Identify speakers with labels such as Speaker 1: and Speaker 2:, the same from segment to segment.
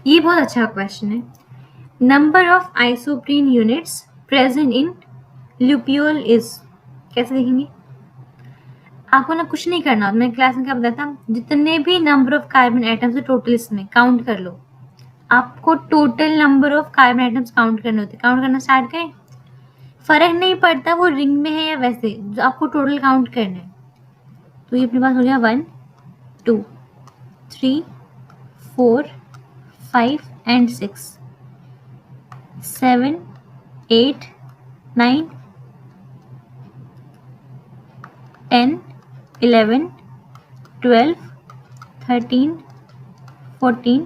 Speaker 1: ये बहुत अच्छा क्वेश्चन है। Number of isoprene units present in lupeol is, कैसे देखेंगे? आपको ना कुछ नहीं करना, मैं क्लास में क्या बताता, जितने भी नंबर ऑफ कार्बन एटम्स है टोटल इसमें काउंट कर लो। आपको total number of carbon atoms count करने होते, काउंट करना स्टार्ट करें। फर्क नहीं पड़ता वो रिंग में है या वैसे, जो आपको टोटल काउंट करना है। तो ये अपने पास हो गया 1 2 3 4 5 एंड 6 7 8 9 10 11 12 13 14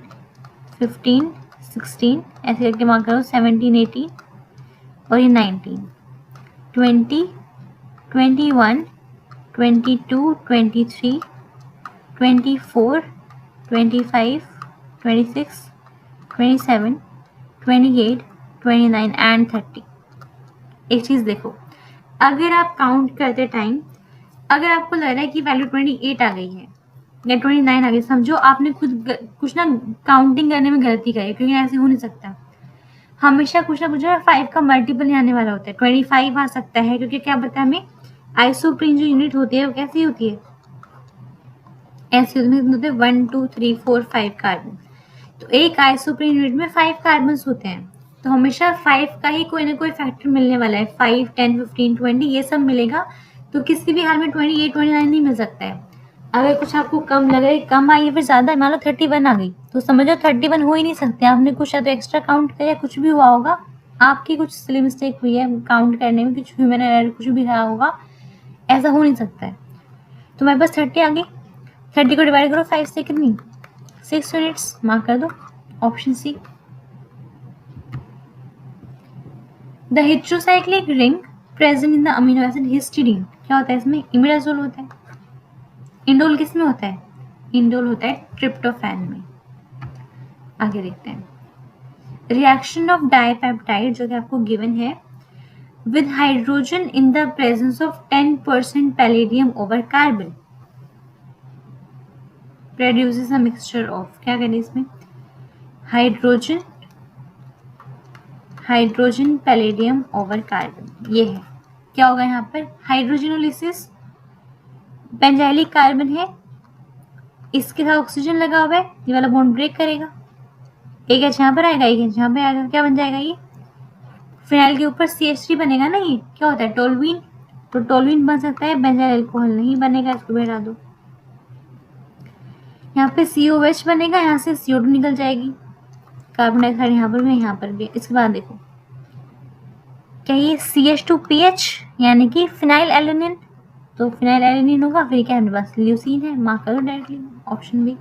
Speaker 1: 15 16 ऐसे करके मार्क करो, 17 18 और ये 19 20 21 22 23 24 25 26 27 28 29 एंड 30। एक चीज़ देखो, अगर आप काउंट करते टाइम अगर आपको लग रहा है कि वैल्यू 28 आ गई है या 29 आ गई, समझो आपने खुद कुछ ना काउंटिंग करने में गलती करी, क्योंकि ऐसे हो नहीं सकता। हमेशा कुछ ना कुछ 5 का मल्टीपल आने वाला होता है, 25 आ सकता है, क्योंकि क्या पता है हमें आइसोप्रीन जो यूनिट होती है वो कैसी होती है, ऐसे होते हैं 1 2 3 4 5 कार्बन। तो एक आइसोप्रीन यूनिट में 5 कार्बन होते हैं, तो हमेशा 5 का ही कोई ना कोई फैक्टर मिलने वाला है, 5 10 15 20 ये सब मिलेगा। तो किसी भी हाल में 28 29 नहीं मिल सकता है। अगर कुछ आपको कम लग रहा है, कम आई है फिर ज़्यादा, मान लो 31 आ गई, तो समझो 31 हो ही नहीं सकते, आपने कुछ या तो एक्स्ट्रा काउंट किया, कुछ भी हुआ होगा, आपकी कुछ सिली मिस्टेक हुई है काउंट करने में, कुछ ह्यूमन एरर कुछ भी रहा होगा, ऐसा हो नहीं सकता है। तो मेरे पास 30 आ गई, 30 को डिवाइड करो 5 से, कितनी 6 यूनिट्स, मार्क कर दो option C. The heterocyclic ring present in the amino acid histidine, क्या होता है इसमें? इमिडाजोल होता है। इंडोल किस में होता है? इंडोल होता है ट्रिप्टोफैन में। आगे देखते हैं, रिएक्शन ऑफ डाइपेप्टाइड जो कि आपको गिवन है, with hydrogen in the presence of 10% palladium over carbon produces a mixture of, क्या करें इसमें? हाइड्रोजन पैलेडियम ओवर कार्बन, ये है। क्या होगा यहाँ पर? हाइड्रोजनोलिसिस, बेंजाइलिक कार्बन है, इसके साथ ऑक्सीजन लगा हुआ है, ये वाला बॉन्ड ब्रेक करेगा, एक एच यहाँ पर आएगा, एक एच यहाँ पे आएगा, क्या बन जाएगा? ये फिनाइल के ऊपर CH3 बनेगा ना, ये क्या होता है? टोलुइन। तो टोलुइन बन सकता है, बेंजाइल अल्कोहल नहीं बनेगा, इसको भी हटा दो। यहाँ पे COH बनेगा, यहाँ से CO2 निकल जाएगी, कार्बन डाइऑक्साइड यहाँ पर भी, यहाँ पर भी। इसके बाद देखो, क्या ये CH2PH यानी कि फिनाइल एल्यूमिन, तो फिनाइल एल्यूमिन होगा, फिर क्या है बस ल्यूसीन है, मार्क करो directly option B.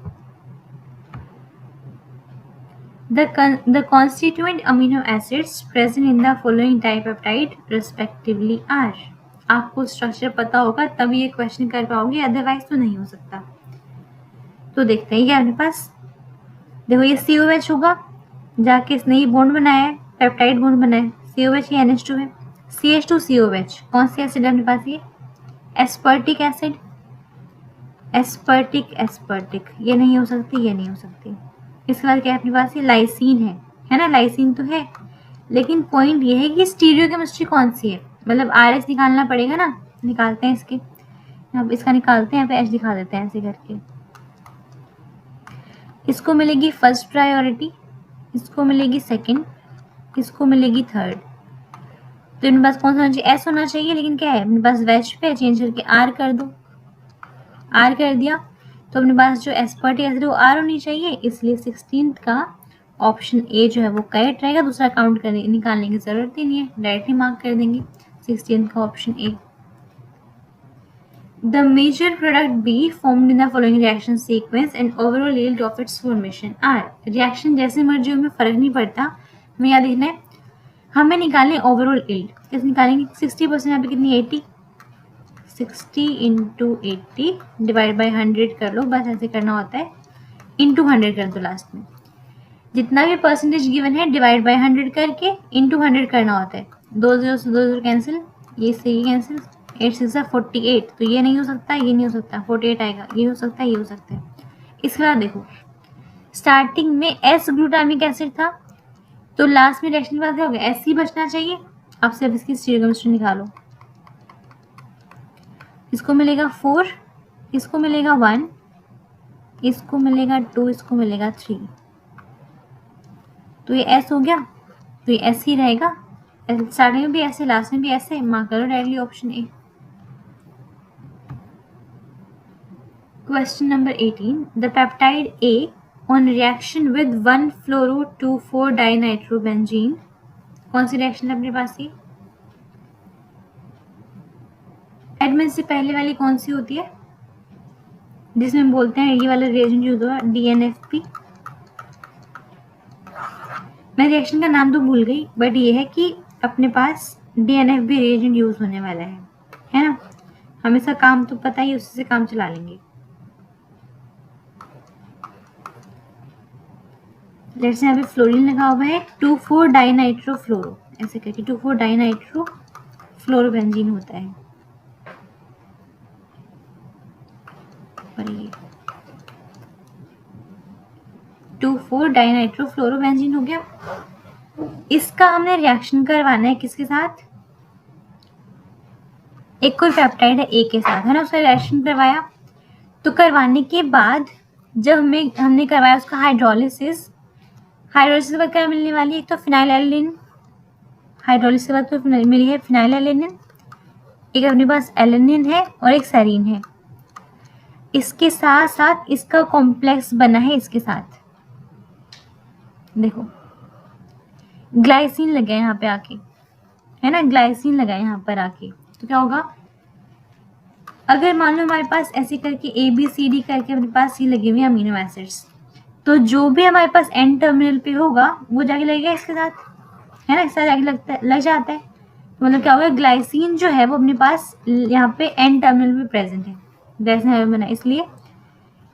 Speaker 1: The constituent amino acids present in the following dipeptide respectively are, आपको स्ट्रक्चर पता होगा तभी ये क्वेश्चन कर पाओगे, अदरवाइज तो नहीं हो सकता। तो देखते हैं, क्या अपने पास देखो, ये COH होगा, जाके इसने ये बॉन्ड बनाया है, पेप्टाइड बॉन्ड बनाया है, COH ये NH2 है, CH2COH कौन सी एसिड है अपने पास? ये एस्पर्टिक एसिड, एस्पर्टिक ये नहीं हो सकती, ये नहीं हो सकती। इसके बाद क्या है अपने पास? ये लाइसिन है ना, लाइसिन तो है, लेकिन पॉइंट ये है कि स्टीरियोकेमिस्ट्री कौन सी है, मतलब RH निकालना पड़ेगा ना, निकालते हैं इसके, अब इसका निकालते हैं, यहाँ पे H दिखा देते हैं ऐसे करके। इसको मिलेगी फर्स्ट प्रायोरिटी, इसको मिलेगी सेकंड, इसको मिलेगी थर्ड। तो इनके पास कौन सा होना चाहिए? S होना चाहिए, लेकिन क्या है अपने पास वेज पे, चेंज करके R कर दो, R कर दिया, तो अपने पास जो एस्पर्टिक एसिड है वो R होनी चाहिए, इसलिए 16th का ऑप्शन ए जो है वो करेक्ट रहेगा, दूसरा काउंट करने निकालने की जरूरत ही नहीं है, डायरेक्टली मार्क कर देंगे 16th का option A. The major product B formed in the following reaction sequence and overall yield of its formation are, reaction जैसे मर्जी हो में फर्क नहीं पड़ता, हमें याद देखना है, हमें निकालें ओवरऑल यील्ड, कैसे निकालेंगे? 60% यहाँ पे कितनी 80, 60 इंटू 80 डिवाइड बाई 100 कर लो, बस ऐसे करना होता है, इंटू 100 कर दो लास्ट में, जितना भी परसेंटेज गिवन है डिवाइड बाई 100 करके इंटू 100 करना होता है, 2 0 से 2 0 कैंसिल, ये से ये कैंसिल, 8 6 48, तो ये नहीं हो सकता, ये नहीं हो सकता, 48 आएगा, ये हो सकता है, ये हो सकता है। इसके बाद देखो स्टार्टिंग में एस ग्लूटामिक एसिड था, तो लास्ट में रिएक्शन के बाद क्या हो गया, एस ही बचना चाहिए। अब सिर्फ इसकी स्टीरियोकेमिस्ट्री निकालो। इसको मिलेगा 4, इसको मिलेगा 1, इसको मिलेगा 2, इसको मिलेगा 3। तो ये एस हो गया, तो ये एस ही रहेगा। स्टार्टिंग में भी ऐसे, लास्ट में भी ऐसे, मार्क करो directly option A. Question number 18, the peptide A on reaction with 1-fluoro-2,4-dinitrobenzene, कौन सी रिएक्शन है अपने पास ये? एडमिन से पहले वाली कौन सी होती है जिसमें बोलते हैं ये वाला रिएजेंट यूज हुआ, DNFP। मैं रिएक्शन का नाम तो भूल गई, बट ये है कि अपने पास DNFP रिएजेंट यूज होने वाला है ना। हमें इसका काम तो पता ही, उसी से काम चला लेंगे। लेट्स से यहाँ पे फ्लोरीन लगा हुआ है, 2,4-डाइनाइट्रोफ्लोरो, ऐसे करके 2,4-डाइनाइट्रोफ्लोरोबेंजीन होता है। और ये 2,4-डाइनाइट्रोफ्लोरोबेंजीन हो गया। इसका हमने रिएक्शन करवाना है किसके साथ? एक कोई पेप्टाइड है ए के साथ, है ना, उसका रिएक्शन करवाया। तो करवाने के बाद जब हमने करवाया उसका हाइड्रोलिसिस के बाद क्या मिलने वाली है? एक तो फिनाइलएलेनिन, हाइड्रोलिसिस के बाद तो मिली है फिनाइलएलेनिन, एक अपने पास एलेनिन है और एक सेरीन है। इसके साथ साथ इसका कॉम्प्लेक्स बना है इसके साथ, देखो ग्लाइसिन लगा है यहाँ पे आके, है ना, ग्लाइसिन लगा है यहाँ पर आके। तो क्या होगा, अगर मान लो हमारे पास ऐसे करके ABCD करके अपने पास ये लगे हुए अमीनो एसिड्स, तो जो भी हमारे पास एन टर्मिनल पे होगा वो जाके लगेगा इसके साथ, है ना, इसके साथ जाके लग जाता है। तो मतलब क्या होगा, ग्लाइसिन जो है वो अपने पास यहाँ पे एन टर्मिनल पे प्रेजेंट है, ग्लाइसिन बना, इसलिए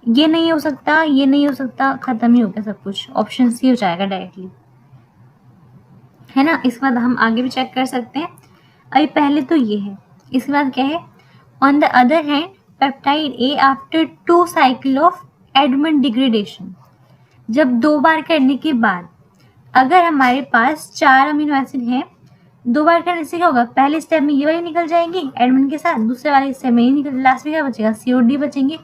Speaker 1: ये नहीं हो सकता, ये नहीं हो सकता, खत्म ही हो गया सब कुछ, ऑप्शन सी हो जाएगा डायरेक्टली, है ना। इसके बाद हम आगे भी चेक कर सकते हैं। अभी पहले तो ये है, इसके बाद क्या है, on the other hand peptide A after 2 cycle of Edmund degradation, जब 2 बार करने के बाद अगर हमारे पास 4 अमीनो एसिड हैं, 2 बार करने से क्या होगा, पहले स्टेप में ये वाली निकल जाएगी एडमंड के साथ, दूसरे वाले स्टेप में ये निकल, लास्ट में क्या बचेगा, COD बचेंगे।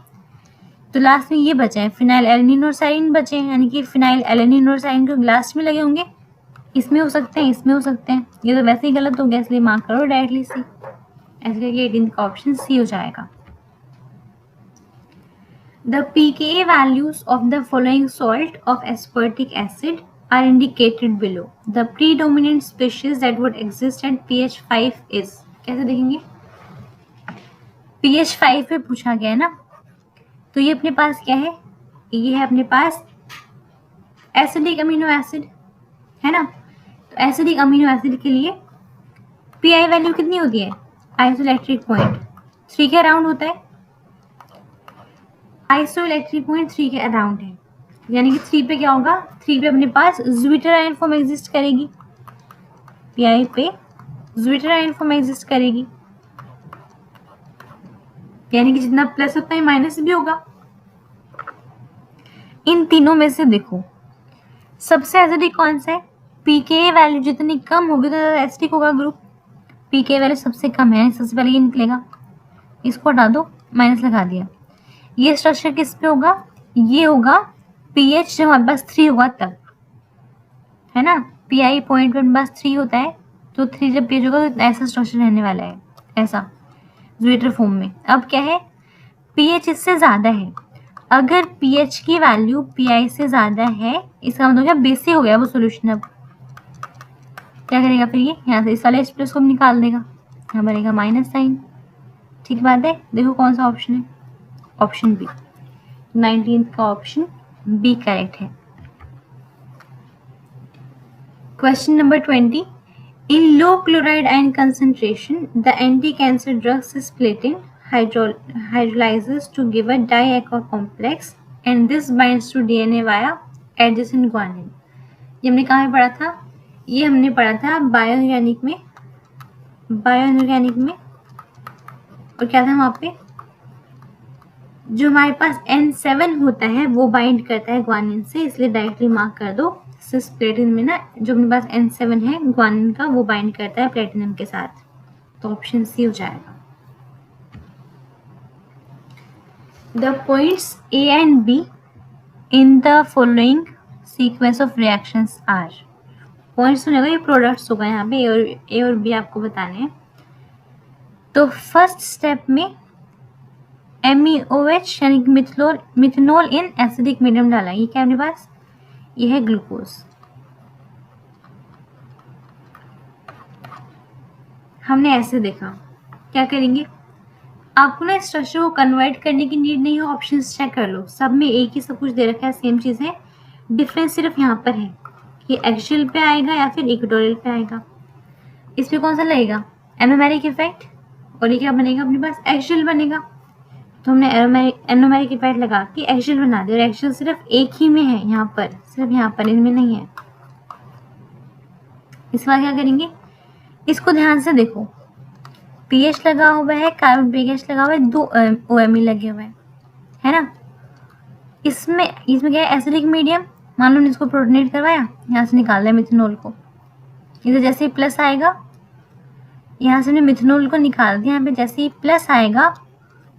Speaker 1: तो लास्ट में ये बचे हैं फिनाइलएलेनिन और सेरीन बचे हैं, यानी कि फिनाइलएलेनिन और सेरीन को लास्ट में लगे होंगे। इसमें हो सकते हैं, इसमें हो सकते हैं, ये तो वैसे ही गलत हो गया, इसलिए मार्क करो डायरेक्टली सी। ऐसे करके 18 का ऑप्शन सी हो जाएगा। The pKa values of the following salt of aspartic acid are indicated below. The predominant species that would exist at pH 5 is, कैसे देखेंगे, pH 5 पे पूछा गया है ना, तो ये अपने पास क्या है, ये है अपने पास एसिडिक अमीनो एसिड, है ना। तो एसिडिक अमीनो एसिड के लिए पीआई वैल्यू कितनी होती है, आइसोइलेक्ट्रिक पॉइंट 3 के अराउंड होता है, आइसोइलेक्ट्रिक पॉइंट 3 के अराउंड है, यानी कि 3 पे क्या होगा, 3 पे अपने पास ज्विटर आयन फॉर्म एग्जिस्ट करेगी, पीआई पे ज्विटर आयन फॉर्म एग्जिस्ट करेगी, यानी कि जितना प्लस उतना ही माइनस भी होगा। इन तीनों में से देखो सबसे एसिडिक कौन सा है, पीके वैल्यू जितनी कम होगी तो ज़्यादा एसिडिक होगा ग्रुप, पीके वैल्यू सबसे कम है, सबसे पहले ये निकलेगा, इसको हटा दो, माइनस लगा दिया। ये स्ट्रक्चर किस पे होगा, ये होगा पीएच जब हमारे पास 3 होगा तब, है ना, पीआई पॉइंट पे पास 3 होता है, तो 3 जब पीएच होगा तो ऐसा स्ट्रक्चर रहने वाला है, ऐसा ज्विटर फॉर्म में। अब क्या है, पीएच इससे ज़्यादा है, अगर पीएच की वैल्यू पीआई से ज़्यादा है, इसका मतलब क्या, बेसिक हो गया वो सोल्यूशन। अब क्या करेगा फिर, ये यहाँ से इस वाले एक्सप्रेस को निकाल देगा, यहाँ बनेगा माइनस साइन, ठीक बात है। देखो कौन सा ऑप्शन है, ऑप्शन बी, 19th का ऑप्शन बी करेक्ट है। Question number 20, in low chloride ion concentration the anti cancer drugs splitting hydrolyzes to give a di-aqua complex and this binds to DNA via adjacent guanine। ये हमने कहाँ पढ़ा था, ये हमने पढ़ा था बायोइनऑर्गेनिक में, बायोइनऑर्गेनिक में, और क्या था वहाँ पे, जो हमारे पास N7 होता है वो बाइंड करता है ग्वानिन से, इसलिए डायरेक्टली मार्क कर दो। सिस्प्लेटिन में ना जो अपने पास N7 है ग्वानिन का, वो बाइंड करता है प्लेटिनम के साथ, तो ऑप्शन सी हो जाएगा। The points A and B in the following sequence of reactions are. Points सुनेगा, ये प्रोडक्ट्स होगा, यहाँ पे ए और बी आपको बताने हैं। तो फर्स्ट स्टेप में MeOH यानी कि मिथनॉल इन एसिडिक मीडियम डाला। ये क्या अपने पास, ये है ग्लूकोज। हमने ऐसे देखा, क्या करेंगे, आपको ना स्ट्रक्चर को कन्वर्ट करने की नीड नहीं है, ऑप्शंस चेक कर लो, सब में एक ही सब कुछ दे रखा है, सेम चीज़ है, डिफरेंस सिर्फ यहाँ पर है कि एक्सियल पे आएगा या फिर इक्वेटोरियल पे आएगा। इसमें कौन सा लगेगा, एनोमेरिक इफेक्ट, और ये क्या बनेगा अपने पास, एक्सियल बनेगा। तो हमने एनोमेरिक इफेक्ट लगा के एक्सियल बना दिया, और एक्सियल सिर्फ एक ही में है, यहाँ पर, सिर्फ यहाँ पर, इनमें नहीं है। इस बार क्या करेंगे, इसको ध्यान से देखो, पीएच लगा हुआ है, कार्बन पीएच लगा हुआ है, 2 OMe लगे हुए हैं, है ना। इसमें क्या है, एसिडिक मीडियम, मान लो इसको प्रोटोनेट करवाया, यहाँ से निकाल दिया मिथेनॉल को, इधर जैसे ही प्लस आएगा, यहाँ से हमने मिथेनॉल को निकाल दिया, यहाँ पे जैसे ही प्लस आएगा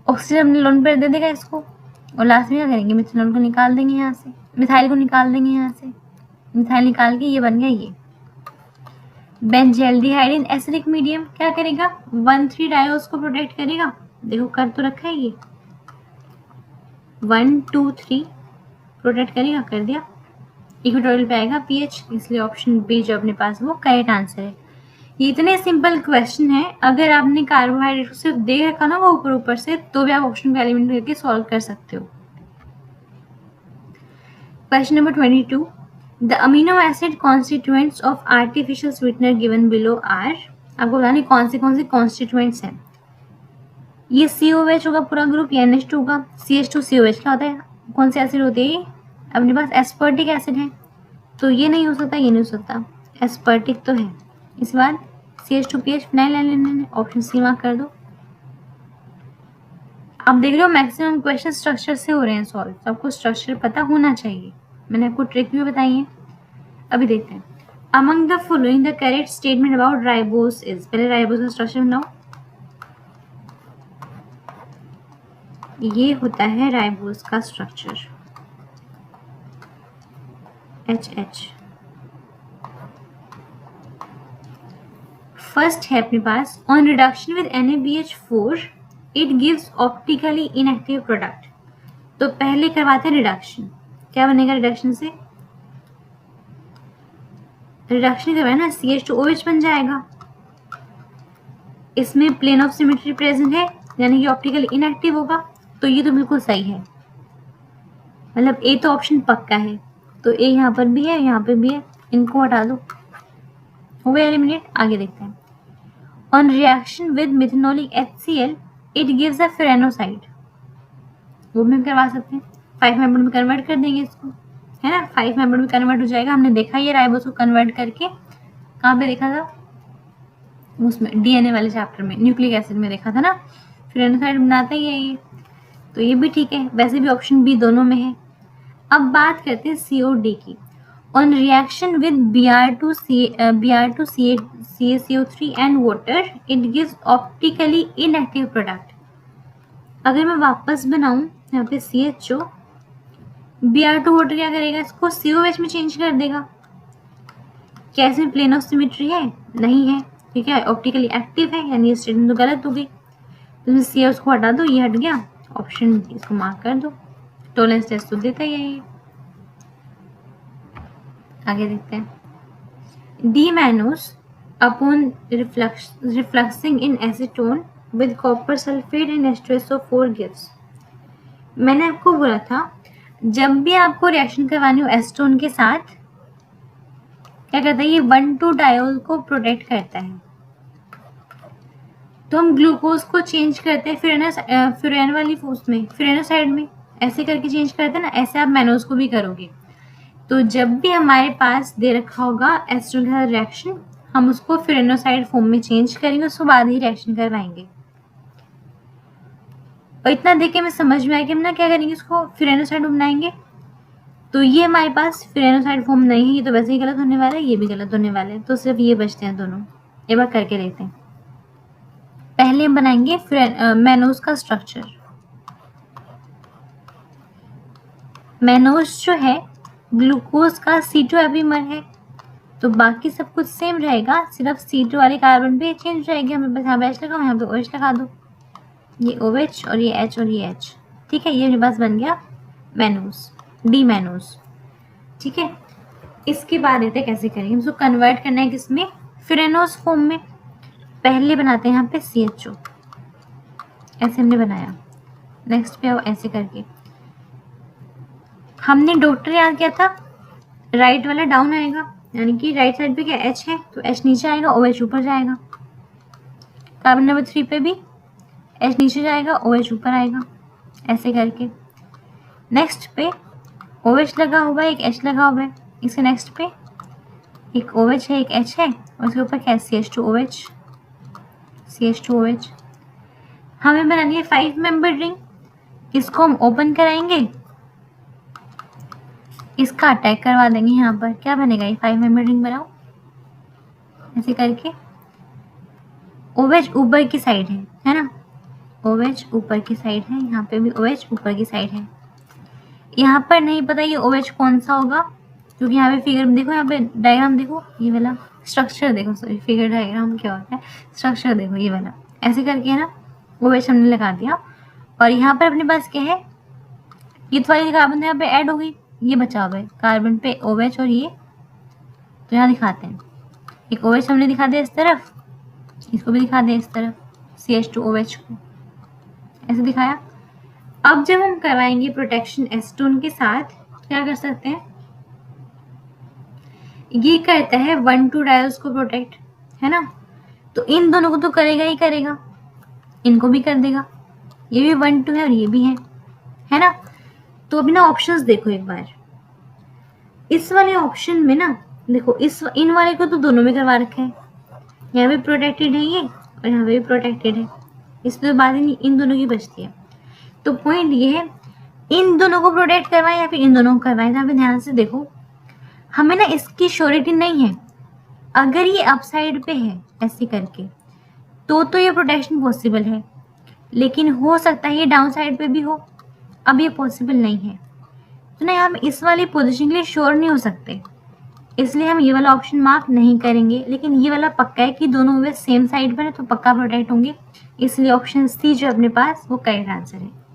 Speaker 1: ऑक्सीजन अपने लोन पर दे देगा इसको, और लास्ट में क्या करेंगे, मिथेनॉल को निकाल देंगे यहाँ से, मिथाइल को निकाल देंगे यहाँ से, मिथाइल निकाल के ये बन गया ये बेंजल्डिहाइड इन एसिडिक मीडियम। क्या करेगा, 1,3 डायोस को प्रोटेक्ट करेगा, देखो कर तो रखा है ये, 1 2 3 प्रोटेक्ट करेगा, कर दिया। इक्वेटोरियल पे आएगा पीएच, इसलिए ऑप्शन बी जो अपने पास वो करेक्ट आंसर है। ये इतने सिंपल क्वेश्चन है, अगर आपने कार्बोहाइड्रेट सिर्फ देख रखा ना वो ऊपर से, तो भी आप ऑप्शन को एलिमिनेट करके सॉल्व कर सकते हो। Question number 22, the amino acid constituents of artificial sweetener given below are. आपको बताने कौन से कॉन्स्टिट्यूएंट्स हैं। ये COH होगा पूरा ग्रुप, ये NH2 होगा, CH2COH क्या होता है, कौन सी एसिड होती है, अपने पास एस्पर्टिक एसिड है, तो ये नहीं हो सकता, ये नहीं हो सकता, एस्पर्टिक तो है। इस बार CH2PH phenyl, option C mark कर दो। आप देख रहे हो मैक्सिमम क्वेश्चन स्ट्रक्चर से हो रहे हैं सॉल्व, तो आपको स्ट्रक्चर पता होना चाहिए, मैंने आपको ट्रिक भी बताई है। अभी देखते हैं, among the following the correct statement about ribose is. पहले राइबोस का स्ट्रक्चर बनाओ, ये होता है राइबोस का स्ट्रक्चर, HH। फर्स्ट है अपने पास, on reduction with NaBH4 it gives optically inactive product. तो पहले करवाते हैं रिडक्शन, क्या बनेगा रिडक्शन से, रिडक्शन करवाए ना CH2OH बन जाएगा, इसमें प्लेन ऑफ सिमेट्री प्रेजेंट है, यानी कि ऑप्टिकली इनएक्टिव होगा, तो ये तो बिल्कुल सही है, मतलब ए तो ऑप्शन पक्का है, तो ए यहाँ पर भी है, यहाँ पे भी है, इनको हटा दो, हो गया एलिमिनेट। आगे देखते हैं, on reaction with methanolic HCl it gives a furanoside. वो भी हम करवा सकते हैं, 5 मेंबर में कन्वर्ट कर देंगे इसको, है ना, 5 मेंबर में कन्वर्ट हो जाएगा। हमने देखा ये राइबोस को कन्वर्ट करके, कहाँ पे देखा था, उसमें DNA वाले चैप्टर में, न्यूक्लिक एसिड में देखा था ना, फेरेनोसाइड बनाता ही है ये, तो ये भी ठीक है, वैसे भी ऑप्शन बी दोनों में है। अब बात करते हैं COD की, on reaction with BR2CaCO3 and water it gives optically inactive product. अगर मैं वापस बनाऊं यहाँ पे CHO, Br2 वाटर क्या करेगा, इसको COH में चेंज कर देगा। क्या इसमें प्लेन ऑफ सिमेट्री है, नहीं है, ठीक है, ऑप्टिकली एक्टिव है, यानी ये स्टेटमेंट तो गलत हो गई, तो CH को हटा दो, ये हट गया, ऑप्शन इसको मार्क कर दो, टॉलरेंस टेस्ट तो देता ही है ये। आगे देखते हैं, D mannose upon refluxing in acetone with copper sulphate and H2SO4 gives. मैंने आपको बोला था जब भी आपको रिएक्शन करवानी हो एसीटोन के साथ, क्या करता है, ये 1,2 डायोल को प्रोटेक्ट करता है, तो हम ग्लूकोज को चेंज करते हैं फ्यूरेन वाली उसमें, फ्यूरेनोसाइड में, ऐसे करके चेंज करते हैं ना, ऐसे आप मैनोस को भी करोगे। तो जब भी हमारे पास दे रखा होगा एसीटोन के साथ रिएक्शन, हम उसको फ्यूरेनोसाइड फॉर्म में चेंज करेंगे, उसके बाद ही रिएक्शन करवाएंगे। और इतना देख के हमें समझ में आया कि हम ना क्या करेंगे, इसको फिरेनोसाइड फॉर्म बनाएंगे। तो ये हमारे पास फिरेनोसाइड फॉर्म नहीं है, ये तो वैसे ही गलत होने वाला है, ये भी गलत होने वाले हैं, तो सिर्फ ये बचते हैं दोनों। एक बार करके देखते हैं। पहले हम बनाएंगे मैनोज का स्ट्रक्चर। मैनोज जो है ग्लूकोज का C2 एपिमर है, तो बाकी सब कुछ सेम रहेगा, सिर्फ C2 वाले कार्बन पे चेंज रहेगी। हमें बस यहाँ पे H लगाओ, यहाँ पे OH लगा दो, ये OH और ये H और ये H। ठीक है, ये मेरे पास बन गया मैनोज, डी मैनोज। ठीक है, इसके बाद देखते हैं कैसे करेंगे। हम इसको कन्वर्ट करना है किसमें, फिरेनोज फॉर्म में। पहले बनाते हैं यहाँ पे CHO, ऐसे हमने बनाया। नेक्स्ट पे आओ, ऐसे करके हमने डॉक्टर याद किया था, राइट वाला डाउन आएगा, यानी कि राइट साइड पे क्या H है, तो H नीचे आएगा, OH ऊपर जाएगा। कार्बन नंबर 3 पे भी H नीचे जाएगा, OH ऊपर आएगा, ऐसे करके। नेक्स्ट पे OH लगा हुआ है, एक H लगा हुआ है। इसके नेक्स्ट पे एक OH है, एक H है, और उसके ऊपर क्या है, CH2OH, CH2OH। हमें बनानी है 5 मेंबर रिंग। इसको हम ओपन कराएंगे, इसका अटैक करवा देंगे। यहाँ पर क्या बनेगा, ये 5 मेंबर रिंग बनाओ, ऐसे करके। OH ऊपर की साइड है ना, OH ऊपर की साइड है, यहाँ पे भी OH ऊपर की साइड है। यहाँ पर नहीं पता ये OH कौन सा होगा, क्योंकि यहाँ पे फिगर देखो, यहाँ पे डायग्राम देखो, ये वाला स्ट्रक्चर देखो, सॉरी फिगर डायग्राम क्या होता है, स्ट्रक्चर देखो, ये वाला ऐसे करके है ना, OH हमने लगा दिया। और यहाँ पर अपने पास क्या है, ये वाली कार्बन यहाँ पे ऐड हो गई, ये बचा हुआ है कार्बन पे OH और ये, तो यहाँ दिखाते हैं। एक OH हमने दिखा दिया इस तरफ, इसको भी दिखा दिया इस तरफ, CH2OH को ऐसे दिखाया। अब जब हम करवाएंगे प्रोटेक्शन एसीटोन के साथ, क्या कर सकते हैं, ये करता है 1,2 डायल्स को प्रोटेक्ट, है ना, तो इन दोनों को तो करेगा ही करेगा, इनको भी कर देगा, ये भी 1,2 है और ये भी है ना। तो अभी ना ऑप्शंस देखो एक बार, इस वाले ऑप्शन में ना देखो, इन वाले को तो दोनों में करवा रखा है, यहाँ भी प्रोटेक्टेड है ये और यहाँ पे भी प्रोटेक्टेड है, इसमें तो बात ही नहीं, इन दोनों की बचती है। तो पॉइंट ये है, इन दोनों को प्रोटेक्ट करवाएं या फिर इन दोनों को करवाएं। यहाँ पे ध्यान से देखो, हमें ना इसकी श्योरिटी नहीं है, अगर ये अपसाइड पे है ऐसे करके तो ये प्रोटेक्शन पॉसिबल है, लेकिन हो सकता है ये डाउन साइड पे भी हो, अब ये पॉसिबल नहीं है, तो ना हम इस वाली पोजीशन के लिए श्योर नहीं हो सकते, इसलिए हम ये वाला ऑप्शन मार्क नहीं करेंगे। लेकिन ये वाला पक्का है कि दोनों वे सेम साइड पर है, तो पक्का प्रोटेक्ट होंगे, इसलिए ऑप्शन सी जो अपने पास वो करेक्ट आंसर है।